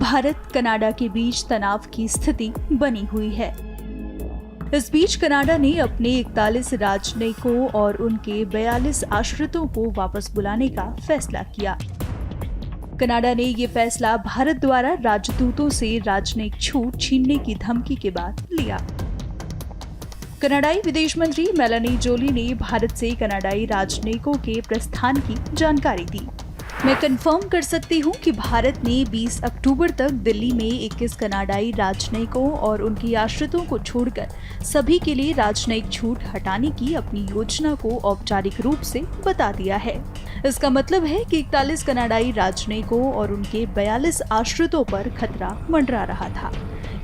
Bharat Canada के बीच तनाव की स्थिति बनी हुई है। इस बीच कनाडा ने अपने 41 राजनयिकों और उनके 42 आश्रितों को वापस बुलाने का फैसला किया। कनाडा ने ये फैसला भारत द्वारा राजदूतों से राजनयिक छूट छीनने की धमकी के बाद लिया। कनाडाई विदेश मंत्री मेलानी जोली ने भारत से कनाडाई राजनयिकों के प्रस्थान की जानकारी दी। मैं कंफर्म कर सकती हूं कि भारत ने 20 अक्टूबर तक दिल्ली में 21 कनाडाई राजनयिकों और उनके आश्रितों को छोड़कर सभी के लिए राजनयिक छूट हटाने की अपनी योजना को औपचारिक रूप से बता दिया है। इसका मतलब है कि 41 कनाडाई राजनयिकों और उनके 42 आश्रितों पर खतरा मंडरा रहा था।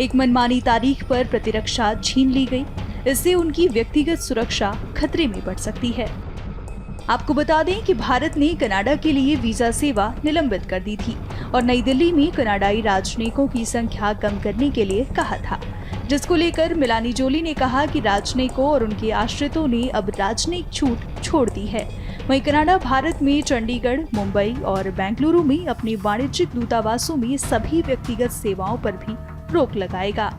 एक मनमानी तारीख पर प्रतिरक्षा छीन ली गई। इससे उनकी व्यक्तिगत सुरक्षा खतरे में पड़ सकती है। आपको बता दें कि भारत ने कनाडा के लिए वीजा सेवा निलंबित कर दी थी और नई दिल्ली में कनाडाई राजनयिकों की संख्या कम करने के लिए कहा था, जिसको लेकर मेलानी जोली ने कहा कि राजनयिकों और उनके आश्रितों ने अब राजनयिक छूट छोड़ दी है। वहीं कनाडा भारत में चंडीगढ़, मुंबई और बेंगलुरु में अपने वाणिज्यिक दूतावासों में सभी व्यक्तिगत सेवाओं पर भी रोक लगाएगा।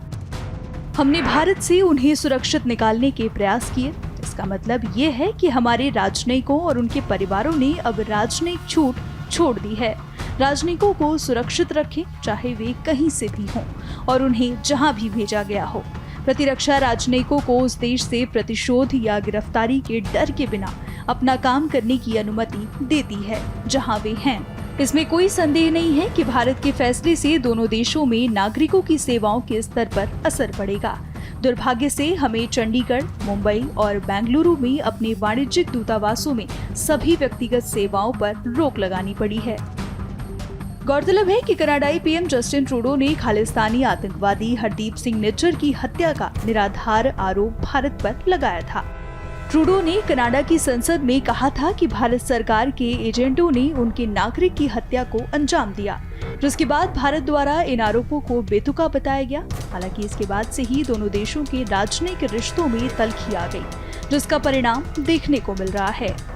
हमने भारत से उन्हें सुरक्षित निकालने के प्रयास किए। इसका मतलब ये है कि हमारे राजनयिकों और उनके परिवारों ने अब राजनयिक छूट छोड़ दी है। राजनयिकों को सुरक्षित रखें, चाहे वे कहीं से भी हों और उन्हें जहां भी भेजा गया हो। प्रतिरक्षा राजनयिकों को उस देश से प्रतिशोध या गिरफ्तारी के डर के बिना अपना काम करने की अनुमति देती है जहां वे हैं। इसमें कोई संदेह नहीं है कि भारत के फैसले से दोनों देशों में नागरिकों की सेवाओं के स्तर पर असर पड़ेगा। दुर्भाग्य से हमें चंडीगढ़, मुंबई और बेंगलुरु में अपने वाणिज्यिक दूतावासों में सभी व्यक्तिगत सेवाओं पर रोक लगानी पड़ी है। गौरतलब है कि कनाडाई पीएम जस्टिन ट्रूडो ने खालिस्तानी आतंकवादी हरदीप सिंह निज्जर की हत्या का निराधार आरोप भारत पर लगाया था। ट्रूडो ने कनाडा की संसद में कहा था कि भारत सरकार के एजेंटों ने उनके नागरिक की हत्या को अंजाम दिया, जिसके बाद भारत द्वारा इन आरोपों को बेतुका बताया गया। हालांकि इसके बाद से ही दोनों देशों के राजनयिक रिश्तों में तल्खी आ गई, जिसका परिणाम देखने को मिल रहा है।